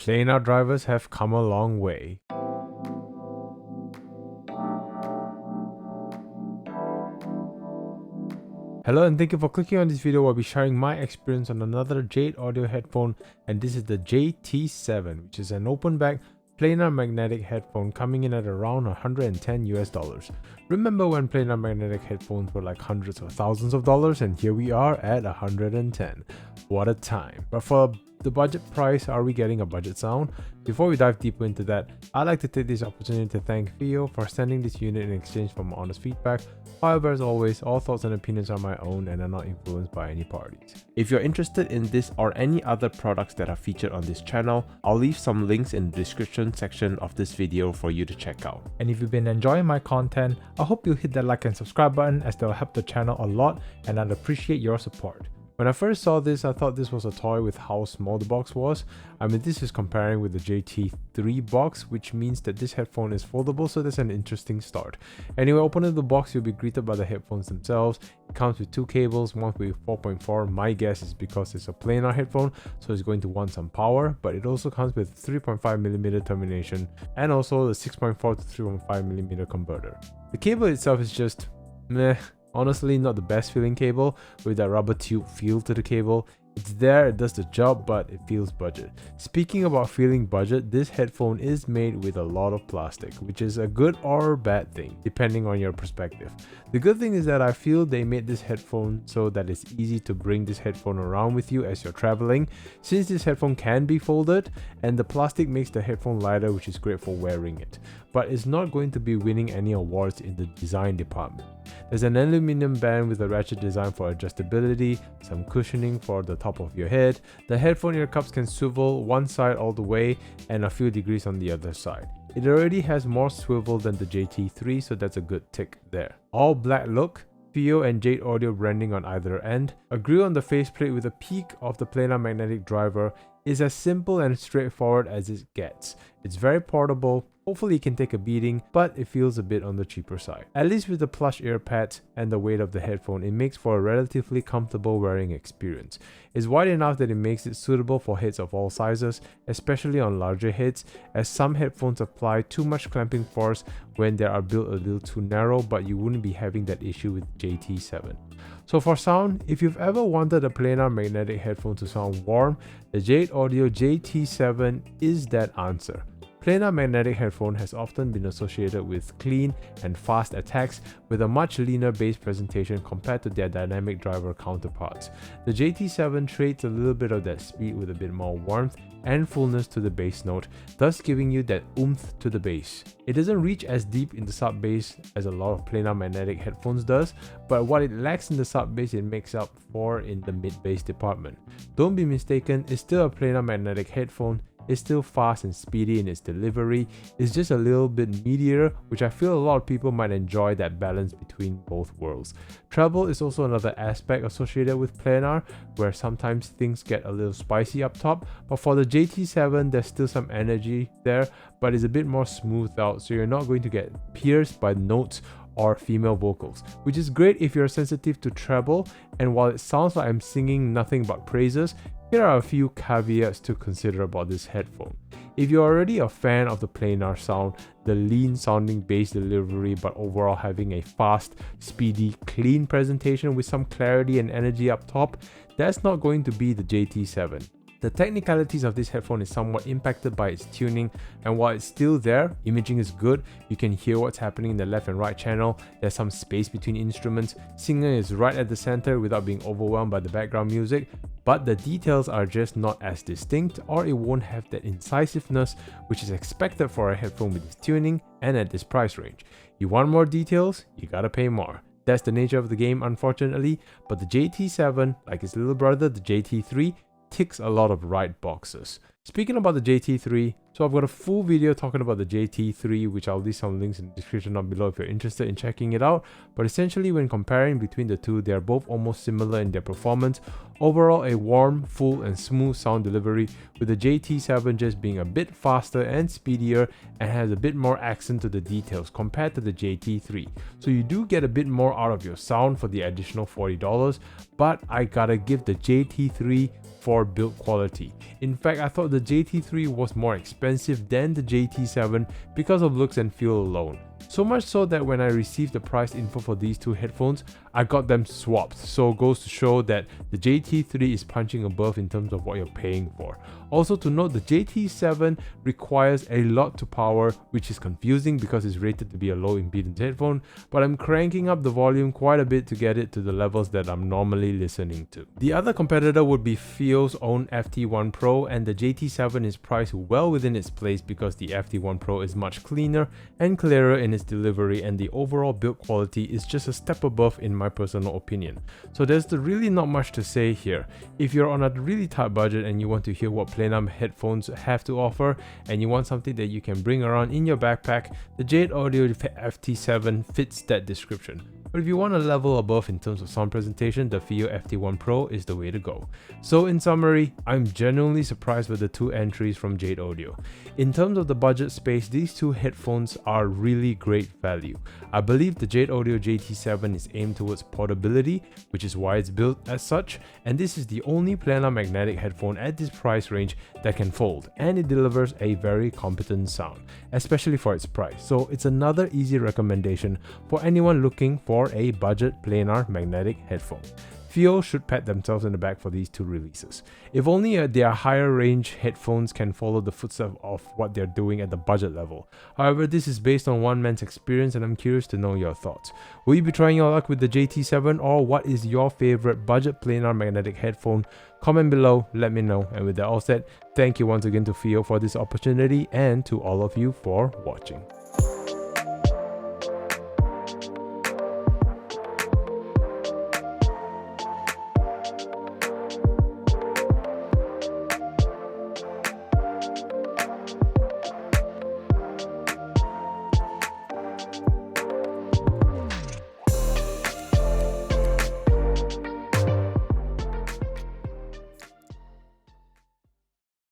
Planar drivers have come a long way. Hello and thank you for clicking on this video where I'll be sharing my experience on another Jade audio headphone, and this is the JT7, which is an open back planar magnetic headphone coming in at around $110 US. Remember when planar magnetic headphones were like hundreds or thousands of dollars, and here we are at 110. What a time. But for the budget price, are we getting a budget sound? Before we dive deeper into that, I'd like to take this opportunity to thank Theo for sending this unit in exchange for my honest feedback. However, as always, all thoughts and opinions are my own and are not influenced by any parties. If you're interested in this or any other products that are featured on this channel, I'll leave some links in the description section of this video for you to check out. And if you've been enjoying my content, I hope you'll hit that like and subscribe button, as they'll help the channel a lot and I'd appreciate your support. When I first saw this, I thought this was a toy with how small the box was. I mean, this is comparing with the JT3 box, which means that this headphone is foldable, so that's an interesting start. Anyway, opening the box, you'll be greeted by the headphones themselves. It comes with two cables, one with 4.4. My guess is because it's a planar headphone, so it's going to want some power, but it also comes with 3.5mm termination and also the 6.4 to 3.5mm converter. The cable itself is just meh. Honestly, not the best feeling cable with that rubber tube feel to the cable. It's there, it does the job, but it feels budget. Speaking about feeling budget, this headphone is made with a lot of plastic, which is a good or bad thing, depending on your perspective. The good thing is that I feel they made this headphone so that it's easy to bring this headphone around with you as you're traveling, since this headphone can be folded, and the plastic makes the headphone lighter, which is great for wearing it. But it's not going to be winning any awards in the design department. There's an aluminum band with a ratchet design for adjustability, some cushioning for the top of your head. The headphone ear cups can swivel one side all the way and a few degrees on the other side. It already has more swivel than the JT3, so that's a good tick there. All black look, Theo and Jade audio branding on either end. A grill on the faceplate with a peak of the planar magnetic driver is as simple and straightforward as it gets. It's very portable. Hopefully it can take a beating, but it feels a bit on the cheaper side. At least with the plush ear pads and the weight of the headphone, it makes for a relatively comfortable wearing experience. It's wide enough that it makes it suitable for heads of all sizes, especially on larger heads, as some headphones apply too much clamping force when they are built a little too narrow, but you wouldn't be having that issue with JT7. So for sound, if you've ever wanted a planar magnetic headphone to sound warm, the Jade Audio JT7 is that answer. Planar magnetic headphone has often been associated with clean and fast attacks with a much leaner bass presentation compared to their dynamic driver counterparts. The JT7 trades a little bit of that speed with a bit more warmth and fullness to the bass note, thus giving you that oomph to the bass. It doesn't reach as deep in the sub bass as a lot of planar magnetic headphones does, but what it lacks in the sub bass it makes up for in the mid bass department. Don't be mistaken, it's still a planar magnetic headphone. It's still fast and speedy in its delivery. It's just a little bit meatier, which I feel a lot of people might enjoy that balance between both worlds. Treble is also another aspect associated with planar, where sometimes things get a little spicy up top, but for the JT7 there's still some energy there, but it's a bit more smoothed out, so you're not going to get pierced by notes or female vocals, which is great if you're sensitive to treble. And while it sounds like I'm singing nothing but praises, here are a few caveats to consider about this headphone. If you're already a fan of the planar sound, the lean sounding bass delivery but overall having a fast, speedy, clean presentation with some clarity and energy up top, that's not going to be the JT7. The technicalities of this headphone is somewhat impacted by its tuning, and while it's still there, imaging is good, you can hear what's happening in the left and right channel, there's some space between instruments, singer is right at the center without being overwhelmed by the background music, but the details are just not as distinct, or it won't have that incisiveness which is expected for a headphone with this tuning and at this price range. You want more details? You gotta pay more. That's the nature of the game, unfortunately, but the JT7, like its little brother the JT3, ticks a lot of right boxes. Speaking about the JT3, so I've got a full video talking about the JT3, which I'll leave some links in the description down below if you're interested in checking it out. But essentially, when comparing between the two, they are both almost similar in their performance. Overall, a warm, full and smooth sound delivery, with the JT7 just being a bit faster and speedier and has a bit more accent to the details compared to the JT3. So you do get a bit more out of your sound for the additional $40, but I gotta give the JT3 for build quality. In fact, I thought the JT3 was more expensive than the JT7 because of looks and feel alone. So much so that when I received the price info for these two headphones, I got them swapped. So it goes to show that the JT3 is punching above in terms of what you're paying for. Also to note, the JT7 requires a lot to power, which is confusing because it's rated to be a low impedance headphone, but I'm cranking up the volume quite a bit to get it to the levels that I'm normally listening to. The other competitor would be FIO's own FT1 Pro, and the JT7 is priced well within its place because the FT1 Pro is much cleaner and clearer in its delivery, and the overall build quality is just a step above in my personal opinion. So there's really not much to say here. If you're on a really tight budget and you want to hear what Planar headphones have to offer, and you want something that you can bring around in your backpack, the Jade Audio FT7 fits that description. But if you want a level above in terms of sound presentation, the FIO FT1 Pro is the way to go. So in summary, I'm genuinely surprised with the two entries from Jade Audio. In terms of the budget space, these two headphones are really great value. I believe the Jade Audio JT7 is aimed towards portability, which is why it's built as such, and this is the only planar magnetic headphone at this price range that can fold, and it delivers a very competent sound, especially for its price. So it's another easy recommendation for anyone looking for a budget planar magnetic headphone. FIO should pat themselves in the back for these two releases. If only their higher range headphones can follow the footsteps of what they're doing at the budget level. However, this is based on one man's experience, and I'm curious to know your thoughts. Will you be trying your luck with the JT7, or what is your favorite budget planar magnetic headphone? Comment below, let me know. And with that all said, thank you once again to FIO for this opportunity, and to all of you for watching.